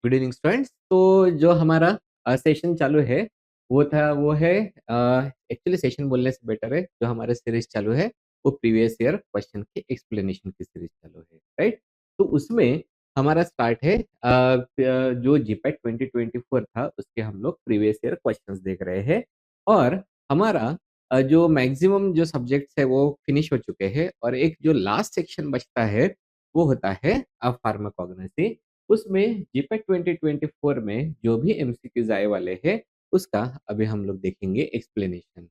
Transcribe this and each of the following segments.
Good evening students. तो जो हमारा सेशन चालू है वो है एक्चुअली सेशन बोलने से बेटर है, जो हमारा सीरीज चालू है वो प्रीवियस ईयर क्वेश्चन के एक्सप्लेनेशन की सीरीज चालू है, राइट। तो उसमें हमारा स्टार्ट है जो जीपैट 2024 था उसके हम लोग प्रीवियस ईयर क्वेश्चंस देख रहे हैं। और हमारा जो मैक्सिमम जो सब्जेक्ट्स है वो फिनिश हो चुके हैं और एक जो लास्ट सेक्शन बचता है वो होता है फार्माकोग्नोसी। उसमें जीपैट 2024 में जो भी एमसीक्यूज आए वाले हैं उसका अभी हम लोग देखेंगे एक्सप्लेनेशन।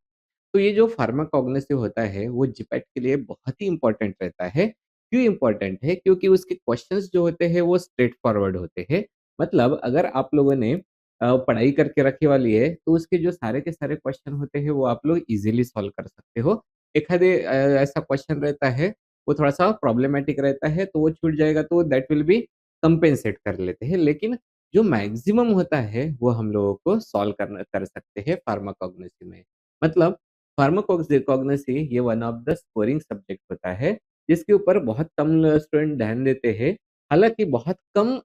तो ये जो फार्माकोग्नोसी होता है वो जीपैट के लिए बहुत ही इंपॉर्टेंट रहता है। क्यों इंपॉर्टेंट है? क्योंकि उसके क्वेश्चंस जो होते हैं वो स्ट्रेट फॉरवर्ड होते हैं। मतलब अगर आप लोगों ने पढ़ाई करके रखी वाली है तो उसके जो सारे के सारे क्वेश्चन होते हैं वो आप लोग इजीली सॉल्व कर सकते हो। एखादे ऐसा क्वेश्चन रहता है वो थोड़ा सा प्रॉब्लमेटिक रहता है तो वो छूट जाएगा, तो दैट विल बी कंपेंसेट कर लेते हैं। लेकिन जो मैक्सिमम होता है वो हम लोगों को सॉल्व करना कर सकते हैं फार्माकोग्नोसी में। मतलब फार्माकोग्नोसी ये one of the scoring subject होता है जिसके ऊपर बहुत कम स्टूडेंट ध्यान देते हैं। हालांकि बहुत कम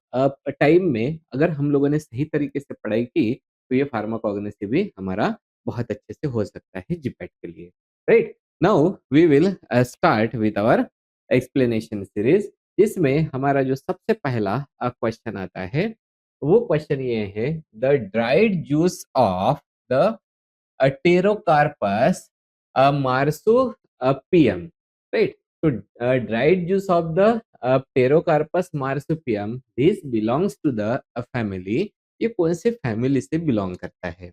टाइम में अगर हम लोगों ने सही तरीके से पढ़ाई की तो ये फार्माकोग्नोसी भी हमारा बहुत अच्छे से हो सकता है जीपैट के लिए, right. Now we will start with our explanation series, जिसमें हमारा जो सबसे पहला क्वेश्चन आता है वो क्वेश्चन ये है, the dried juice of the Pterocarpus marsupium, right? So, dried juice of the Pterocarpus marsupium, this belongs to the family. ये कौन से फैमिली से बिलोंग करता है?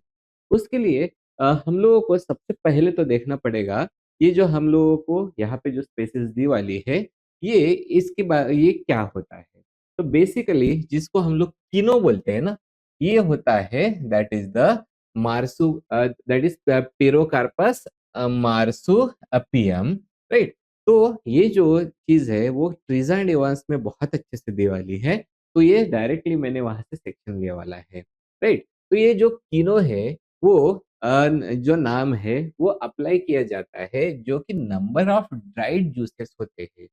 उसके लिए हम लोगों को सबसे पहले तो देखना पड़ेगा ये जो हम लोगों को यहाँ पे जो स्पेसिस दी वाली है ये ये क्या होता है। तो बेसिकली जिसको हम लोग किनो बोलते हैं ना, ये होता है that is the marsu that is pterocarpus marsupium, right. तो ये जो चीज है वो ट्रीजा एंड एवांस में बहुत अच्छे से दी वाली है। तो ये डायरेक्टली मैंने वहां से सेक्शन लिया वाला है, राइट। तो ये जो किनो है वो जो नाम है वो अप्लाई किया जाता है जो कि नंबर ऑफ ड्राइड जूसेस होते हैं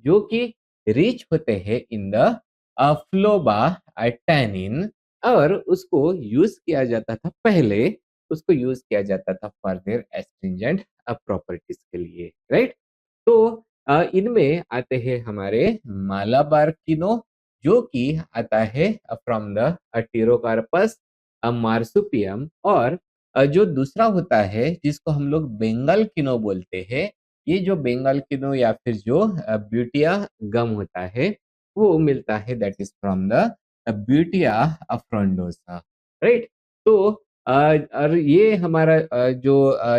जो कि रिच होते हैं इन द फ्लोबा टैनिन। और उसको यूज किया जाता था पहले, उसको यूज किया जाता था फॉर देयर एस्ट्रिंजेंट प्रॉपर्टीज के लिए, राइट। तो इनमें आते हैं हमारे मालाबार किनो जो कि आता है फ्रॉम द टीरोकार्पस मार्सुपियम। और जो दूसरा होता है जिसको हम लोग बंगाल किनो बोलते हैं, ये जो बंगाल किनो या फिर जो ब्यूटिया गम होता है वो मिलता है that is from the butea frondosa, right. तो और ये हमारा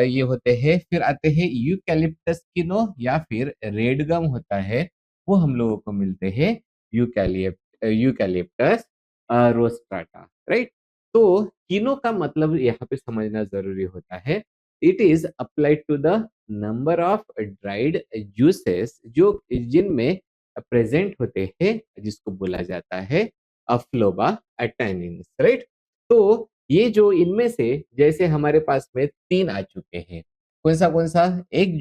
ये होते हैं। फिर आते हैं यूकैलिप्टस किनो या फिर रेड गम होता है, वो हम लोगों को मिलते हैं यूकैलिप्टस रोस्ट्राटा, राइट। तो किनो का मतलब यहाँ पे समझना जरूरी होता है। It is applied to the number of dried juices जो जिनमें प्रेजेंट होते हैं जिसको बोला जाता है अफ्लोबा टैनिन्स, राइट। तो ये जो इनमें से जैसे हमारे पास में तीन आ चुके हैं, कौन सा एक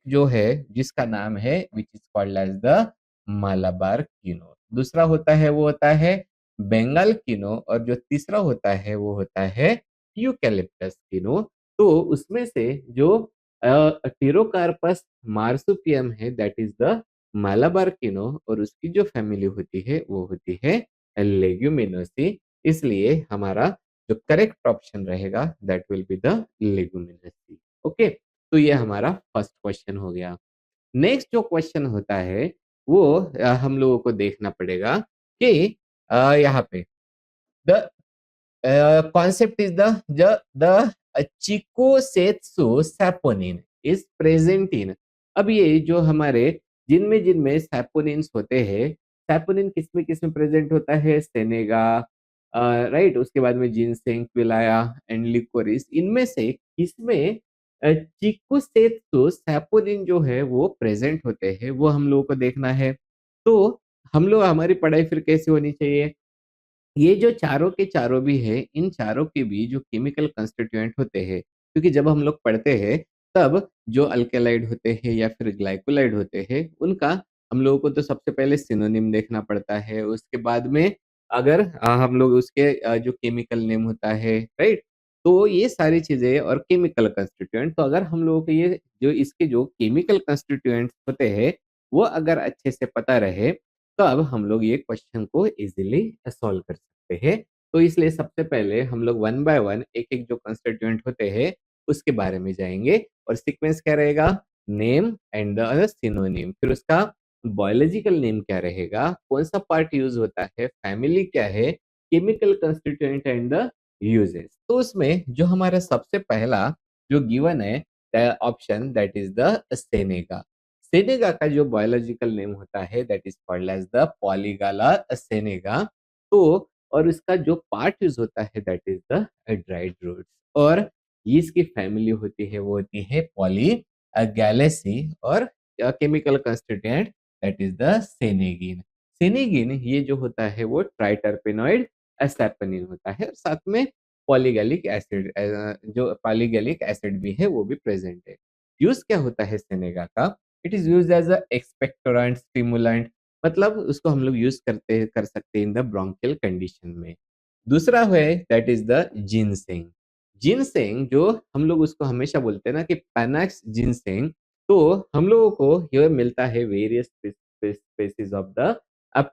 जो है जिसका नाम है which is called as the Malabar kino. दूसरा होता है वो होता है बंगाल किनो और जो तीसरा होता है वो होता है यूकैलिप्टस किनो। तो उसमें से जो टीरोकार्पस मार्सुपियम है दैट इज द मालाबार किनो और उसकी जो फैमिली होती है वो होती है लेग्यूमिनोसी। इसलिए हमारा जो करेक्ट ऑप्शन रहेगा that will be the Leguminosae. Okay, तो ये हमारा फर्स्ट क्वेश्चन हो गया। नेक्स्ट जो क्वेश्चन होता है वो हम लोगों को देखना पड़ेगा कि यहाँ पे the concept is the chicosetsu saponin is present in। अब ये जो हमारे जिनमें जिनमें सैपोनिन्स होते हैं, सैपोनिन किसमें प्रेजेंट होता है? Senega, right. उसके बाद में जिनसेंग, क्विलाया एंड लिकोरिस। इनमें से किसमें चिकोसेत्सु सैपोनिन जो है वो प्रेजेंट होते हैं वो हम लोगों को देखना है। तो हम लोग हमारी पढ़ाई फिर कैसे होनी चाहिए? ये जो चारों के चारों भी है, इन चारों के भी जो केमिकल कंस्टिट्यूएंट होते हैं, क्योंकि जब हम लोग पढ़ते हैं तब जो अल्केलाइड होते हैं या फिर ग्लाइकोलाइड होते हैं उनका हम लोगों को तो सबसे पहले सिनोनिम देखना पड़ता है। उसके बाद में अगर हम लोग उसके जो केमिकल नेम होता है, राइट? तो ये सारी चीज़ें और केमिकल कंस्टिट्यूएंट, तो अगर हम लोगों को ये जो इसके जो केमिकल कंस्टिट्यूएंट्स होते हैं, वो अगर अच्छे से पता रहे, तब हम लोग ये क्वेश्चन को इज़िली सॉल्व कर सकते हैं। तो इसलिए सबसे पहले हम लोग वन बाय वन एक-एक जो कंस्टिट्यूएंट होते हैं, उसके बारे में जाएँगे और सीक्वेंस क्या रहेगा? नेम एंड द सिनोनिम, फिर उसका बायोलॉजिकल नेम क्या रहेगा, कौन-सा पार्ट यूज़ होता है, फैमिली क्या है, chemical constituent and the uses. तो उसमें जो हमारा सबसे पहला जो गिवन है option that is the senega. Senega का जो बायोलॉजिकल नेम होता है that is called as the polygala senega. तो और उसका जो पार्ट यूज़ होता है that is the dried roots, और ये इसकी फैमिली होती है वो होती है गैलेसी, और chemical constituent that is the senegin. Senegin ये जो होता है वो ट्राइटरपेनॉइड सैपोनिन होता है, और साथ में पॉलीगैलिक एसिड जो पॉलीगैलिक एसिड भी है वो भी प्रेजेंट है। यूज क्या होता है सेनेगा का? It is used as a expectorant stimulant, मतलब उसको हम लोग यूज कर सकते हैं इन द ब्रोंकियल कंडीशन में। दूसरा है that is the ginseng. Ginseng जो हम लोग उसको हमेशा बोलते हैं ना कि पैनाक्स जिनसेंग, तो हम लोगों को ये मिलता है वेरियस स्पेसीज ऑफ द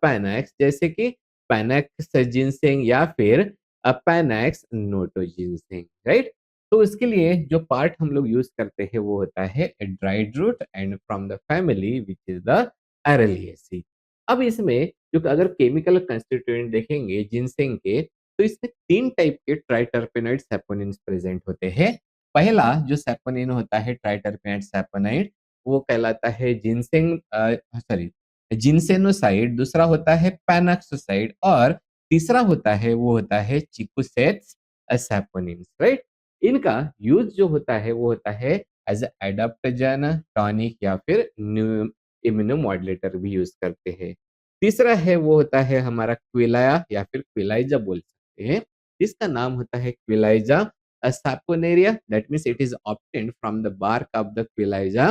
पैनाक्स, जैसे कि पैनाक्स जिनसेंग या फिर पैनाक्स नोटो जिनसेंग, राइट? तो उसके लिए जो पार्ट हम लोग यूज करते हैं वो होता है dried root and from the family which is the araliaceae. अब इसमें जो अगर केमिकल कंस्टिट्यूएंट देखेंगे जिनसेंग के, तो इसमें 3 टाइप के ट्राइटरपेनॉइड सैपोनिन्स प्रेजेंट होते हैं। पहला जो सैपोनिन होता है ट्राइटरपेनॉइड सैपोनाइड, वो कहलाता है जिनसेनोसाइड, दूसरा होता है पैनाक्सोसाइड, और तीसरा होता है वो होता है चिकुसेट्स सैपोनिन्स, राइट? इनका यूज़ जो होता है वो होता है एज़ अ एडाप्टोजन, टॉनिक या फिर न्यू इम्यूनोमॉड्यूलेटर भी यूज़ करते हैं। तीसरा है वो होता है हमारा क्विलाया या फिर क्विलाइजा बोल सकते हैं। इसका नाम होता है क्विलाइजा saponaria, that means it is obtained from the bark of the Quilija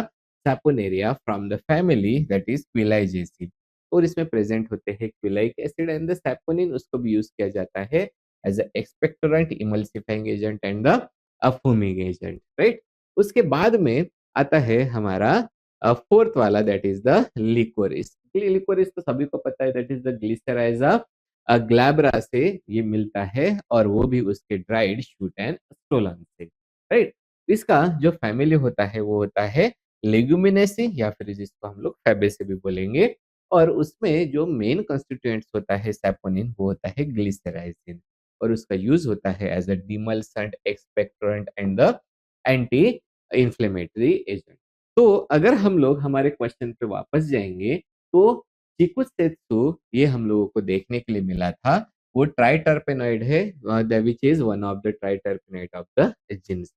saponaria from the family that is Quilajaceae, और इसमें प्रेजेंट होते हैं quillaic acid and the saponin, उसको भी यूज किया जाता है as a expectorant, emulsifying agent and the foaming agent, right? उसके बाद में आता है हमारा फोर्थ वाला that is the liquorice. Liquorice तो सभी को पता है that is the glycyrrhiza glabra से ये मिलता है, और वो भी उसके ड्राइड शूट एंड स्टोलन से, राइट? इसका जो फैमिली होता है वो होता है लेग्यूमिनेसी या फिर जिसको हम लोग फैबेसी भी बोलेंगे, और उसमें जो मेन कंस्टिट्यूएंट्स होता है सैपोनिन वो होता है ग्लिसराइजिन, और उसका यूज होता है as a demulcent, expectorant and the anti inflammatory agent. तो अगर हम लोग हमारे क्वेश्चन पे वापस जाएंगे, तो चिकुसेत्सु ये हम लोगों को देखने के लिए मिला था, वो ट्राइटरपेनॉइड है, which is one of the triterpenoid of the gins.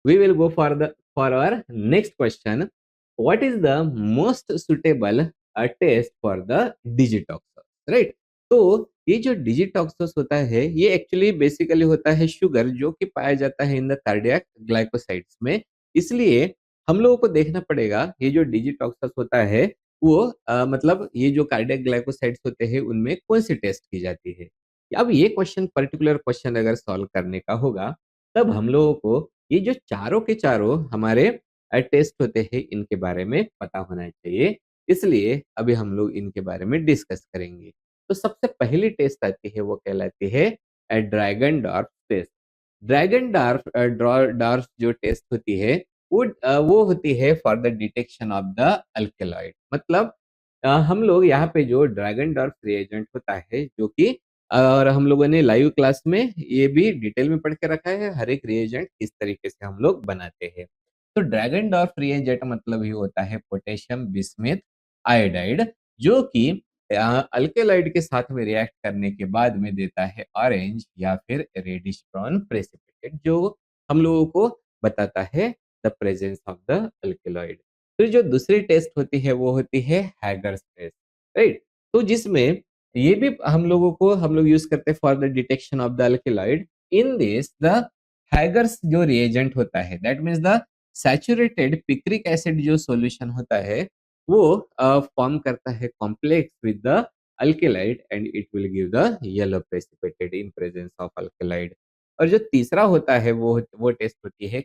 We will go for our next question. What is the most suitable test for the digitox, right? तो ये जो डिजिटॉक्सोस होता है ये एक्चुअली बेसिकली होता है शुगर जो कि पाया जाता है इन द कार्डियक ग्लाइकोसाइड्स में। इसलिए हम लोगों को देखना पड़ेगा ये जो डिजिटॉक्सस होता है वो मतलब ये जो कार्डियक ग्लाइकोसाइड्स होते हैं उनमें कौन सी टेस्ट की जाती है। अब ये क्वेश्चन पर्टिकुलर क्वेश्चन अगर सॉल्व करने का होगा, तब हम लोगों को ये जो चारों के चारों हमारे टेस्ट होते हैं इनके बारे में पता होना चाहिए। इसलिए अभी हम लोग इनके बारे में डिस्कस करेंगे। तो सबसे पहली टेस्ट आती है वो कहलाती है Dragendorff test. Dragendorff dorf जो टेस्ट होती है वो होती है for the detection of the alkaloid, मतलब हम लोग यहाँ पे जो ड्रैगन डॉर्फ रिएजेंट होता है जो कि और हम लोगों ने लाइव क्लास में ये भी डिटेल में पढ़ के रखा है हर एक रिएजेंट किस तरीके से हम लोग बनाते हैं। तो ड्रैगन डॉर्फ रिएजेंट मतलब ही होता है पोटेशियम बिस्मिथ आयोडाइड, जो कि अल्केलॉइड के साथ में रिएक्ट करने के बाद में देता है ऑरेंज या फिर रेडिश ब्राउन प्रेसिपिटेट, जो हम लोगों को बताता है द प्रेजेंस ऑफ द अल्केलॉइड। फिर जो दूसरी टेस्ट होती है वो होती है हैगर्स टेस्ट, राइट? तो जिसमें ये भी हम लोग यूज करते हैं for the detection of the alkaloid. In this the Hager's जो रिएजेंट होता है that means the saturated picric acid जो सॉल्यूशन होता है वो फॉर्म करता है complex with the alkaloid and it will give the yellow precipitate in presence of alkaloid. और जो तीसरा होता है वो टेस्ट होती है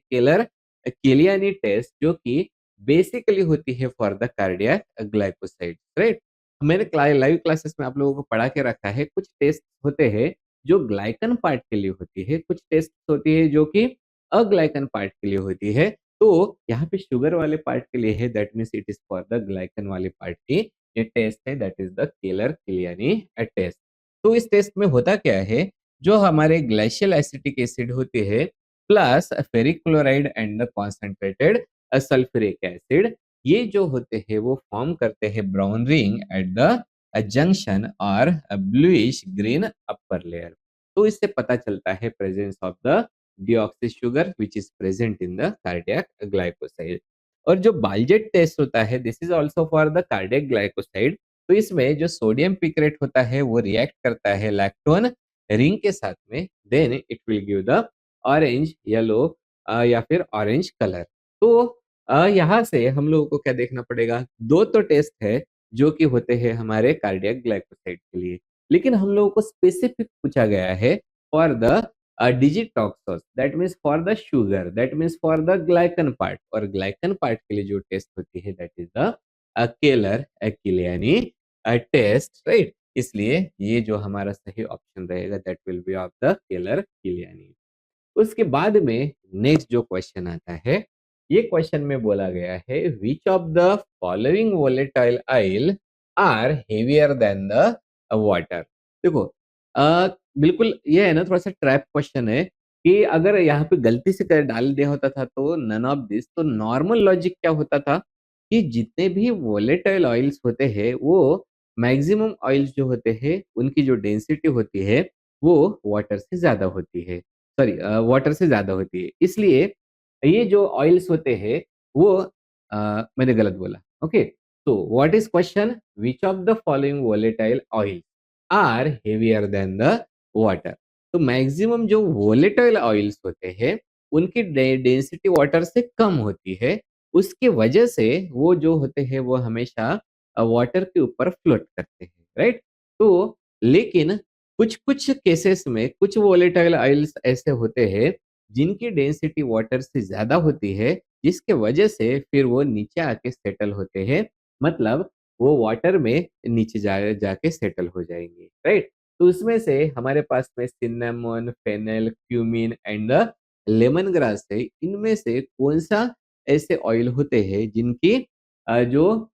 केलियानी टेस्ट, जो कि बेसिकली होती है for the cardiac glycoside, right. मैंने लाइव क्लासेस में आप लोगों को पढ़ा के रखा है, कुछ टेस्ट होते हैं जो ग्लाइकन पार्ट के लिए होती है, कुछ टेस्ट होती है जो कि अग्लाइकन पार्ट के लिए होती है। तो यहाँ पे शुगर वाले पार्ट के लिए है, that means it is for the glycone वाले पार्ट की ये टेस्ट है, that is the Keller Killiani test. तो इस टेस्ट में होता क्या है, जो हमारे ग्लेशियल एसिटिक एसिड होते हैं plus ferric chloride and the concentrated sulphuric acid, ये जो होते हैं वो फॉर्म करते हैं brown ring at the junction और ब्लूइश ग्रीन अपर लेयर। तो इससे पता चलता है presence of the deoxy sugar which is present in the cardiac glycoside. और जो बालजेट टेस्ट होता है, this is also for the cardiac glycoside. तो इसमें जो सोडियम पिक्रेट होता है वो रिएक्ट करता है लैक्टोन रिंग के साथ में, then it will give the orange yellow या फिर ऑरेंज कलर। तो यहाँ से हम लोगों को क्या देखना पड़ेगा, दो तो टेस्ट है जो कि होते हैं हमारे कार्डियक ग्लाइकोसाइड के लिए, लेकिन हम लोगों को स्पेसिफिक पूछा गया है for the digitoxose, that means for the sugar, that means for the glycone part. और ग्लाइकन पार्ट के लिए जो टेस्ट होती है that is the Keller Killiani test, right. इसलिए ये जो हमारा सही ऑप्शन रहेगा that will be of the Keller Killiani. उसके बाद में नेक्स्ट जो क्वेश्चन आता है, ये क्वेश्चन में बोला गया है which of the following volatile oil are heavier than the water. देखो बिल्कुल ये है ना, थोड़ा सा ट्रैप क्वेश्चन है कि अगर यहाँ पे गलती से कर डाल दिया होता था तो नन ऑफ दिस, तो नॉर्मल लॉजिक क्या होता था कि जितने भी वोलेटाइल ऑयल्स होते हैं वो मैक्सिमम ऑयल्स जो होते हैं उनकी जो डेंसिटी होती है वो वाटर से ज्यादा होती है, सॉरी वाटर से ज्यादा होती है। इसलिए ये जो ऑयल्स होते हैं वो मैंने गलत बोला, ओके। तो what is question, which of the following volatile oil are heavier than the water. तो मैक्सिमम जो वोलेटाइल ऑयल्स होते हैं उनकी डेंसिटी वाटर से कम होती है, उसकी वजह से वो जो होते हैं वो हमेशा वाटर के ऊपर फ्लोट करते हैं, राइट। तो लेकिन कुछ कुछ केसेस में कुछ वोलेटाइल ऑयल्स ऐसे होते हैं जिनकी डेंसिटी वाटर से ज्यादा होती है, जिसके वजह से फिर वो नीचे आके सेटल होते हैं, मतलब वो वाटर में नीचे जाके सेटल हो जाएंगे, राइट। तो उसमें से हमारे पास में cinnamon, fennel, cumin and lemon grass है। इनमें से कौन सा ऐसे ऑयल होते हैं जिनकी जो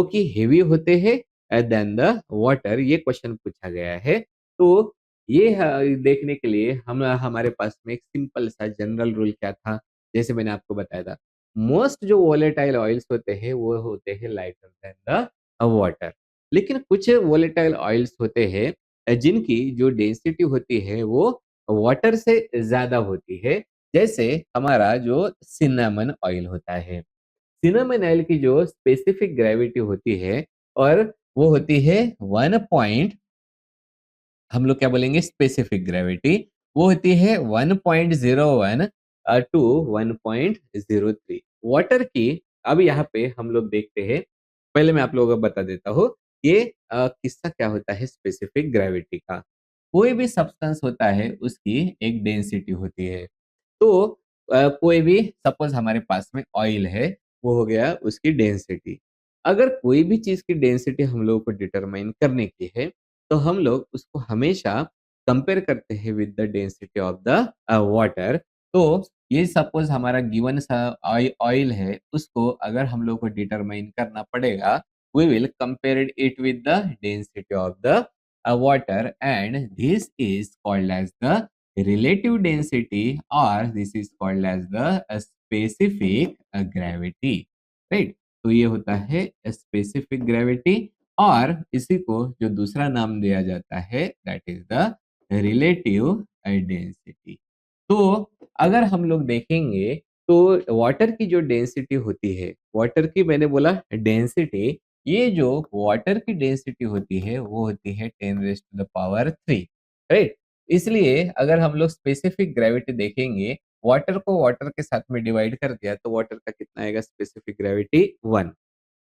कि हेवी होते हैं देन द वाटर, ये क्वेश्चन पूछा गया है। तो ये देखने के लिए हम हमारे पास में एक सिंपल सा जनरल रूल क्या था, जैसे मैंने आपको बताया था, मोस्ट जो वोलेटाइल ऑयल्स होते हैं वो होते हैं लाइटर देन द वाटर। लेकिन कुछ वोलेटाइल ऑयल्स होते हैं जिनकी जो डेंसिटी होती है वो वाटर से ज्यादा होती है, जैसे हमारा जो सिनेमन ऑयल होता है। सिनेमन ऑयल की जो स्पेसिफिक ग्रेविटी होती है और वो होती है 1 हम लोग क्या बोलेंगे स्पेसिफिक ग्रेविटी, वो होती है 1.01 टू 1.03 वाटर की। अब यहाँ पे हम लोग देखते हैं, पहले मैं आप लोगों को बता देता हूँ ये किस्सा क्या होता है स्पेसिफिक ग्रेविटी का। कोई भी सब्सटेंस होता है उसकी एक डेंसिटी होती है। तो कोई भी सपोज हमारे पास में ऑयल है, वो हो गया उसकी डेंसिटी। अगर कोई भी चीज की डेंसिटी हम लोगों को डिटरमाइन करने की है तो हम लोग उसको हमेशा कंपेयर करते हैं with the density of the water. तो ये सपोज हमारा गिवन सा ऑयल है, उसको अगर हम लोग को डिटरमाइन करना पड़ेगा, we will compare it with the density of the water, and this is called as the relative density, or this is called as the specific gravity, right। तो ये होता है स्पेसिफिक ग्रेविटी, और इसी को जो दूसरा नाम दिया जाता है that is the relative density. तो अगर हम लोग देखेंगे तो वाटर की जो डेंसिटी होती है, वाटर की मैंने बोला डेंसिटी, ये जो वाटर की डेंसिटी होती है वो होती है 10⁻³ राइट। इसलिए अगर हम लोग स्पेसिफिक ग्रेविटी देखेंगे, वाटर को वाटर के साथ में डिवाइड कर दिया तो वाटर का कितना आएगा स्पेसिफिक ग्रेविटी 1।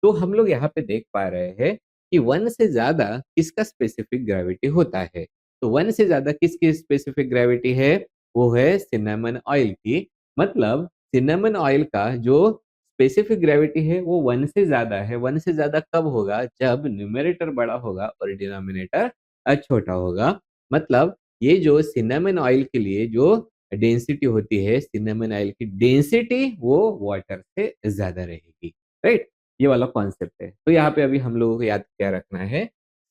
तो हम लोग यहाँ पे देख पा रहे हैं कि 1 से ज़्यादा किसका स्पेसिफिक ग्रेविटी होता है। तो 1 से ज़्यादा किसकी स्पेसिफिक ग्रेविटी है? वो है सिनेमन ऑयल की। मतलब सिनेमन ऑयल का जो स्पेसिफिक ग्रेविटी है वो 1 से ज़्यादा है। 1 से ज़्यादा कब होगा? जब न्यूमरेटर बड़ा होगा और डिनोमिनेटर छोटा होगा। मतलब ये जो सिनेमन ऑयल के लिए जो डेंसिटी होती है, सिनेमन ऑयल की डेंसिटी वो वाटर से ज़्यादा रहेगी, राइट? ये वाला कॉन्सेप्ट है। तो यहाँ पे अभी हम लोगों को याद क्या रखना है,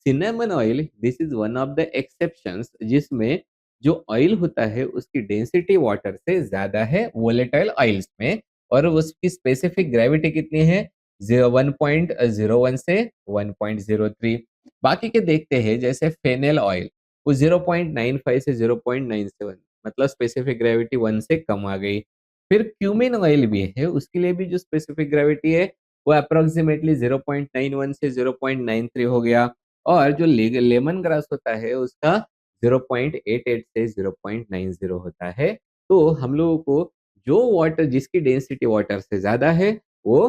cinnamon oil this is one of the exceptions जिसमें जो ऑयल होता है उसकी डेंसिटी वाटर से ज़्यादा है वोलेटाइल ऑयल्स में और उसकी स्पेसिफिक ग्रेविटी कितनी है? 1.01 से 1.03। बाकी के देखते हैं जैसे फेनेल ऑयल वो 0.95 से 0.97 मतलब स्पेसिफिक ग्रेविटी 1 से कम आ गई। फिर क्यूमिन ऑयल भी है, उसके लिए भी जो स्पेसिफिक ग्रेविटी है वो अप्रॉक्सिमेटली 0.91 से 0.93 हो गया और जो लेमन ग्रास होता है उसका 0.88 से 0.90 होता है। तो हम लोगों को जो वाटर जिसकी डेंसिटी वाटर से ज़्यादा है वो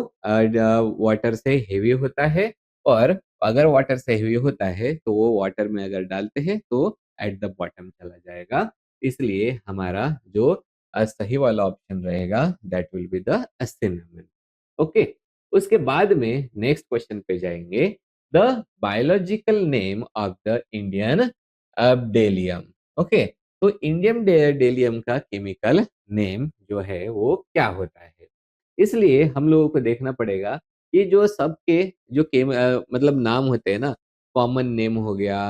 वाटर से हेवी होता है और अगर वाटर से हेवी होता है तो वो वाटर में अगर डालते हैं तो एट द बॉटम चला जाएगा। इसलिए हमारा जो सही वाला ऑप्शन रहेगा that will be the cinnamon. Okay, उसके बाद में नेक्स्ट क्वेश्चन पे जाएंगे। The biological name of the Indian bdellium. Okay, तो इंडियन डेलियम का केमिकल नेम जो है वो क्या होता है? इसलिए हम लोगों को देखना पड़ेगा ये जो सबके जो मतलब नाम होते हैं ना, कॉमन नेम हो गया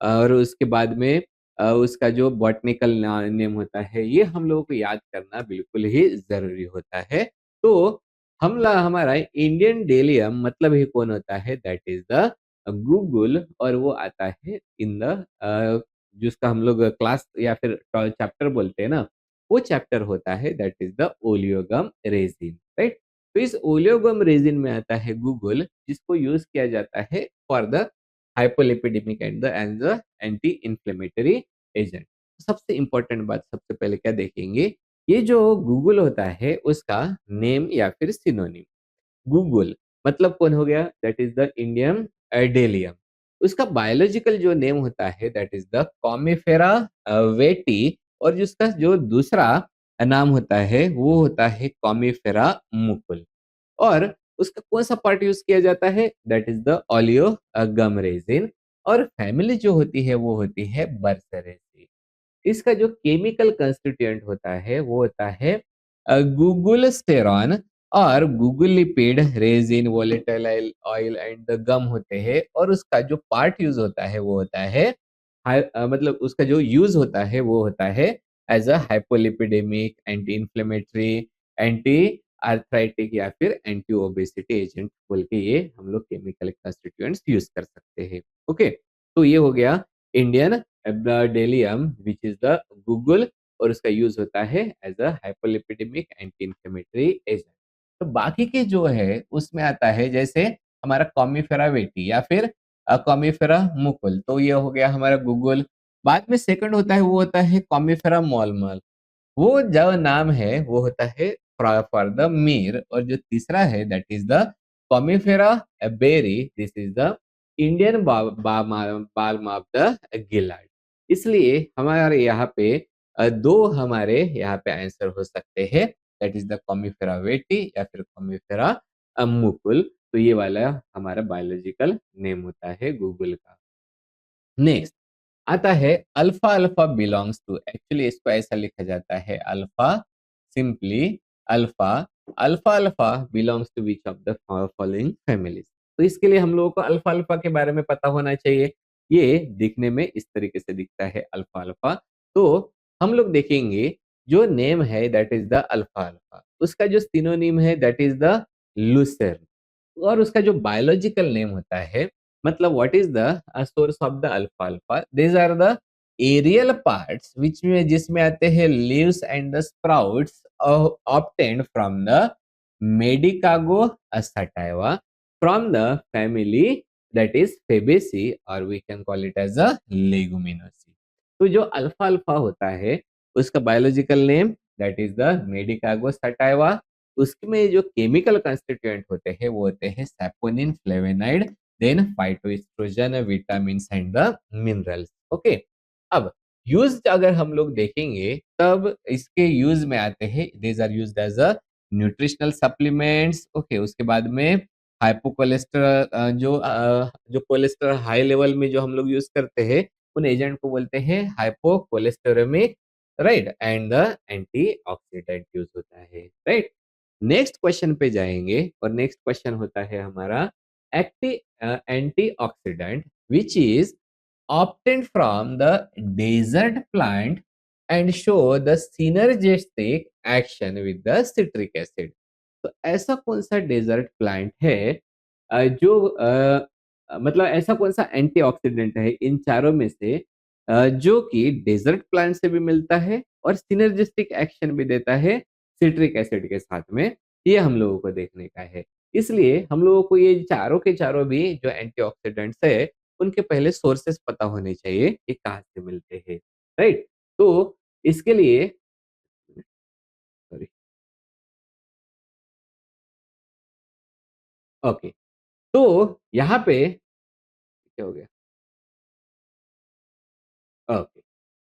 और उसके बाद में उसका जो बॉटनिकल नेम होता है ये हम लोगों को याद करना बिल्कुल ही जरूरी होता है। तो हमारा इंडियन डेलियम मतलब ही कौन होता है? दैट इज द गूगल और वो आता है इन द जिसका हम लोग क्लास या फिर चैप्टर बोलते हैं ना, वो चैप्टर होता है that is the oleo-gum resin, right? तो इस ओलियोगम रेजिन में आता है गूगल जिसको यूज किया जाता है for the hypolipidemic and the anti inflammatory agent. सबसे इंपॉर्टेंट बात सबसे पहले क्या देखेंगे, ये जो गूगल होता है उसका नेम या फिर सिनोनिम। गूगल मतलब कौन हो गया? That is the Indian bdellium. उसका बायोलॉजिकल जो नेम होता है that is the commiphora wightii और जिसका जो दूसरा नाम होता है वो होता है कॉमिफेरा मुकुल। और उसका कौन सा पार्ट यूज किया जाता है? That is the oleo gum resin और फैमिली जो होती है वो होती है बर्सरेसी। इसका जो केमिकल कंस्टिट्यूएंट होता है वो होता है गूगुलस्टेरॉन और guggulipid resin volatile oil and the gum होते हैं और उसका जो पार्ट यूज होता है वो होता है मतलब उसका जो यूज होता है वो होता है as a hypolipidemic anti inflammatory anti arthritic या फिर एंटी ओबेसिटी एजेंट बोल के ये हम लोग केमिकल कंस्टिट्यूएंट्स यूज कर सकते हैं। ओके, तो ये हो गया Indian bdellium which is the guggul और उसका यूज होता है as a hypolipidemic anti inflammatory agent. तो बाकी के जो है उसमें आता है जैसे हमारा कॉमिफेरा वेटी या फिर कॉमिफेरा मुकुल, तो ये हो गया हमारा गूगल। बाद में सेकंड होता है वो होता है कॉमिफेरा मॉलमल, वो जो नाम है वो होता है फॉर द मीर और जो तीसरा है that is the commiphora berry this is the Indian balm of the Gilead. इसलिए हमारे यहाँ पे दो हमारे यहाँ पे आंसर हो सकते हैं दैट इज द कॉमिफेरा वेटी या फिर कॉमिफेरा मुकुल। तो ये वाला हमारा बायोलॉजिकल नेम होता है गूगल का। नेक्स्ट आता है alpha alpha belongs to, actually इसको ऐसा लिखा जाता है alpha, simply alpha. Alpha alpha belongs to which of the following families. तो इसके लिए हम लोगों को अल्फा अल्फा के बारे में पता होना चाहिए। ये दिखने में इस तरीके से दिखता है अल्फा अल्फा। तो हम लोग देखेंगे जो नेम है दैट इज द अल्फा अल्फा, उसका जो सिनोनिम है दैट इज द लूसेर और उसका जो बायोलॉजिकल नेम होता है मतलब what is the source of the अल्फा अल्फा, these are the aerial parts which में जिसमें आते हैं leaves and the sprouts obtained from the medicago sativa from the family that is fabaceae और we can call it as a leguminosae. तो जो अल्फा अल्फा होता है उसका biological name that is the medicago sativa. उसमें जो केमिकल कंस्टिट्यूएंट होते हैं वो होते हैं saponin फ्लेवेनाइड then phytoestrogen, vitamins and the minerals. Okay, अब यूज अगर हम लोग देखेंगे तब इसके यूज में आते हैं, these are used as a nutritional supplements. Okay, उसके बाद में हाइपोकोलेस्टेरॉल, जो कोलेस्ट्रॉल हाई लेवल में जो हम लोग यूज करते हैं उन एजेंट को बोलते हैं hypocholesteremic, right, and the antioxidant use होता है, राइट। नेक्स्ट क्वेश्चन पे जाएंगे और नेक्स्ट क्वेश्चन होता है हमारा acti antioxidant which is obtained from the desert plant and show the synergistic action with the citric acid। तो ऐसा कौन सा डेजर्ट प्लांट है जो मतलब ऐसा कौन सा एंटीऑक्सीडेंट है इन चारों में से जो कि डेजर्ट प्लांट से भी मिलता है और सिनर्जिस्टिक एक्शन भी देता है सिट्रिक एसिड के साथ में, ये हम लोगों को देखने का है। इसलिए हम लोगों को ये चारों के चारों भी जो एंटीऑक्सीडेंट्स है उनके पहले सोर्सेस पता होने चाहिए कि कहाँ से मिलते हैं, राइट। तो इसके लिए सॉरी, ओके, तो यहाँ पे क्या हो गया, ओके,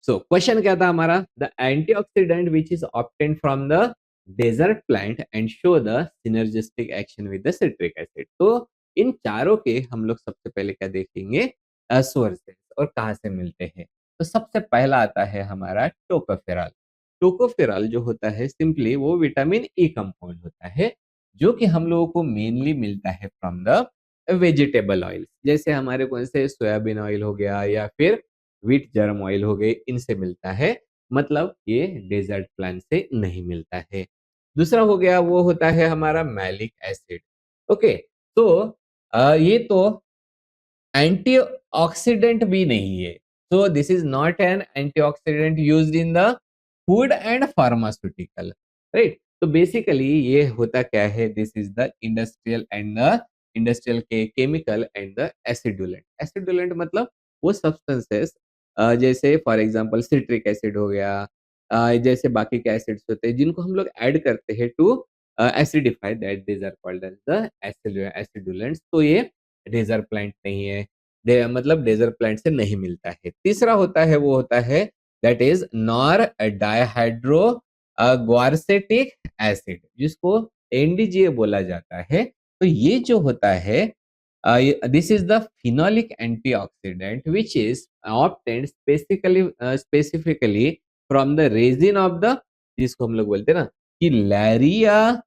सो क्वेश्चन क्या था हमारा, the antioxidant which is obtained from the desert plant and show the synergistic action with the citric acid. तो इन चारों के हम लोग सबसे पहले क्या देखेंगे, सोर्सेस और कहाँ से मिलते हैं। तो सबसे पहला आता है हमारा टोकोफेरॉल। टोकोफेरॉल जो होता है सिंपली वो विटामिन ई कंपाउंड होता है जो कि हम लोगों को मेनली मिलता है फ्रॉम द वेजिटेबल ऑयल, जैसे हमारे कौन से सोयाबीन ऑयल हो गया या फिर व्हीट जर्म ऑयल हो गए, इनसे मिलता है। मतलब ये डेजर्ट प्लांट से नहीं मिलता है। दूसरा हो गया वो होता है हमारा मैलिक एसिड। ओके, तो ये तो एंटीऑक्सीडेंट भी नहीं है। So this is not an antioxidant used in the food and pharmaceutical, right. तो बेसिकली ये होता क्या है, this is the industrial and the industrial के केमिकल एंड द एसिडुलेंट। एसिडुलेंट मतलब वो सब्सटेंसेस जैसे फॉर एग्जांपल सिट्रिक एसिड हो गया, जैसे बाकी के एसिड्स होते हैं जिनको हम लोग ऐड करते हैं to acidify, that these are called as the acidulants. तो ये डेजर्ट प्लांट नहीं है, मतलब डेजर्ट प्लांट से नहीं मिलता है। तीसरा होता है वो होता है that is nor dihydro guaiaretic acid, जिसको एनडीजीए बोला जाता है। तो ये जो होता है this is the phenolic antioxidant which is obtained specifically from the resin of the, जिसको हम लोग बोलते हैं ना कि लैरिया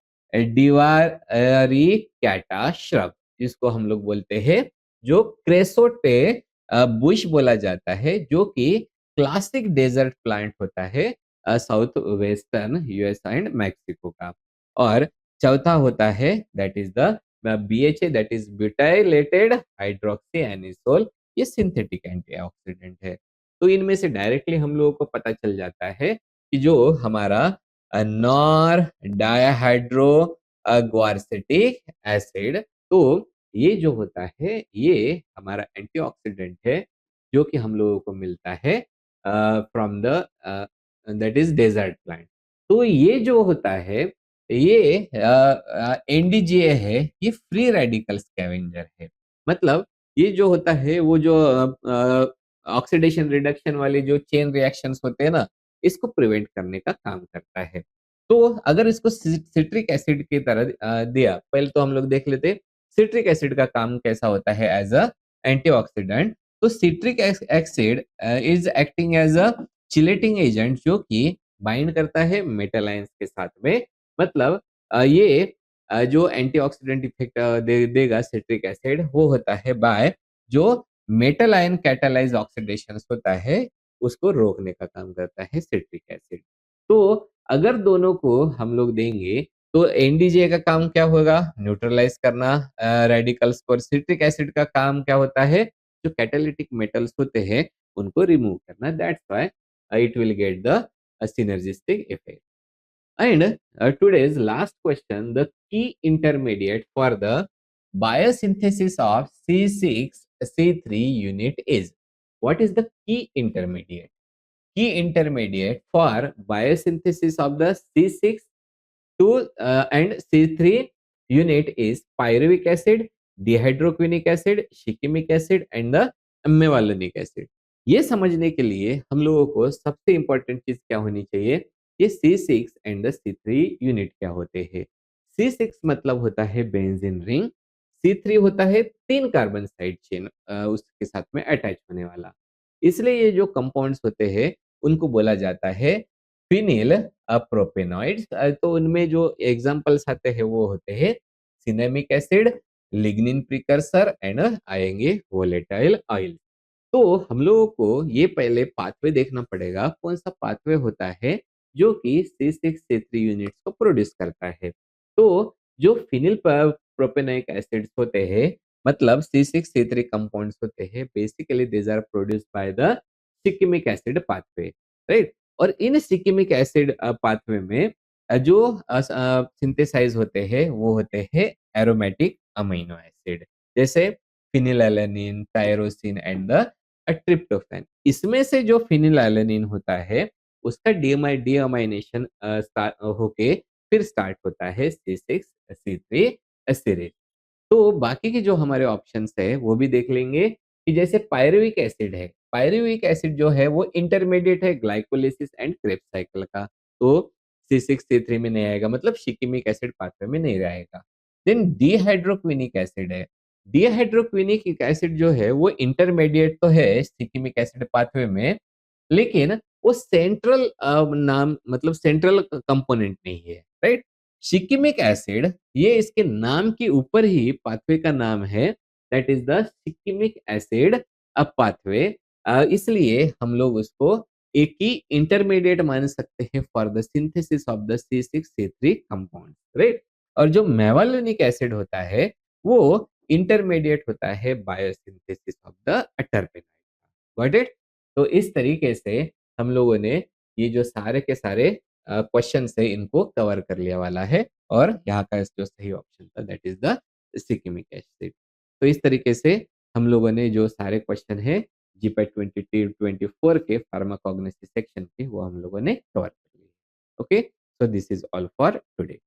डिवारिकैटा श्रब, जिसको हम लोग बोलते हैं जो क्रेसोटे बुश बोला जाता है, जो कि क्लासिक डेजर्ट प्लांट होता है south western US and Mexico का। और चौथा होता है that is the BHA, that is butylated hydroxy anisole. ये सिंथेटिक एंटीऑक्सीडेंट है। तो इनमें से डायरेक्टली हम लोगों को पता चल जाता है कि जो हमारा नॉर डाइहाइड्रो ग्वारसेटिक एसिड, तो ये जो होता है ये हमारा एंटीऑक्सीडेंट है जो कि हम लोगों को मिलता है from the that is desert plant. तो ये जो होता है ये एनडीजीए है, ये फ्री रेडिकल स्कैवेंजर है। मतलब ये जो होता है वो जो ऑक्सीडेशन रिडक्शन वाले जो चेन रिएक्शंस होते हैं ना, इसको प्रिवेंट करने का काम करता है। तो अगर इसको सिट्रिक एसिड की तरह दिया, पहले तो हम लोग देख लेते सिट्रिक एसिड का काम कैसा होता है एज अ एंटीऑक्सीडेंट। तो citric acid is acting as a chelating agent जो कि बाइंड करता है मेटल आयंस के साथ में। मतलब ये जो एंटीऑक्सीडेंट इफेक्ट देगा सिट्रिक एसिड, वो होता है बाय जो मेटल आयन कैटालाइज ऑक्सीडेशन होता है उसको रोकने का काम करता है सिट्रिक एसिड। तो अगर दोनों को हम लोग देंगे तो एनडीजे का काम क्या होगा, न्यूट्रलाइज करना रेडिकल्स को। सिट्रिक एसिड का काम क्या होता है, जो कैटालिटिक मेटल्स होते हैं उनको रिमूव करना। That's why it will get the synergistic effect। And today's last question, the key intermediate for the biosynthesis of C6C3 unit is, what is the key intermediate? Key intermediate for biosynthesis of the C6 and C3 unit is pyruvic acid, dehydroquinic acid, shikimic acid and the mevalonic acid. ये समझने के लिए हम लोगों को सबसे important चीज क्या होनी चाहिए, ये C6 and the C3 unit क्या होते हैं। C6 मतलब होता है बेंजीन रिंग, C3 होता है 3 कार्बन साइड चेन उसके साथ में अटैच होने वाला। इसलिए ये जो कंपाउंड्स होते हैं उनको बोला जाता है फिनिल प्रोपेनॉइड्स। तो उनमें जो एग्जांपल्स आते हैं वो होते हैं cinnamic acid, lignin precursor and आएंगे वोलेटाइल ऑयल। तो हम लोगों को ये पहले पाथवे देखना पड़ेगा, कौन सा पाथवे होता है जो कि C6C3 यूनिट्स को प्रोड्यूस करता है। तो जो फिनिल प्रोपेनोइक एसिड्स होते हैं, मतलब C6C3 कंपाउंड्स होते हैं, basically these are produced by the shikimic acid pathway, right. और इन सिकिमिक एसिड पाथवे में जो सिंथेसाइज होते हैं वो होते हैं एरोमेटिक अमीनो एसिड, जैसे फिनिलएलनिन, टायरोसिन एंड द ट्रिप्टोफैन। इसमें से जो फिनिलएलनिन होता है उसका डीअमाइनेशन होके फिर स्टार्ट होता है C6C3 सीरीज। तो बाकी के जो हमारे ऑप्शंस है वो भी देख लेंगे कि जैसे पायरुविक एसिड है, पायरुविक एसिड जो है वो इंटरमीडिएट है ग्लाइकोलिसिस एंड क्रेब्स साइकिल का, तो C6C3 में नहीं आएगा, मतलब शिकिमिक एसिड पाथवे में नहीं रहेगा। देन डिहाइड्रोक्विनिक एसिड है, डिहाइड्रोक्विनिक एसिड जो है वो इंटरमीडिएट तो है शिकिमिक एसिड पाथवे में, लेकिन वो सेंट्रल नाम मतलब सेंट्रल कंपोनेंट नहीं है, राइट। शिकिमिक एसिड ये इसके नाम के ऊपर ही पाथवे का नाम है, that is the shikimic acid pathway. इसलिए हम लोग उसको एक ही इंटरमीडिएट मान सकते हैं for the synthesis of the C6C3 compound, right. और जो मेवालोनिक एसिड होता है वो इंटरमीडिएट होता है biosynthesis of the terpenoid. Got it. तो इस तरीके से हम लोगों ने ये जो सारे के सारे क्वेश्चन है इनको कवर कर लिया वाला है, और यहाँ का जो सही ऑप्शन था that is the shikimic acid. तो इस तरीके से हम लोगों ने जो सारे क्वेश्चन है जीपैट 2024 के फार्माकोग्नोसी सेक्शन के वो हम लोगों ने कवर कर लिए। Okay, so this is all for today.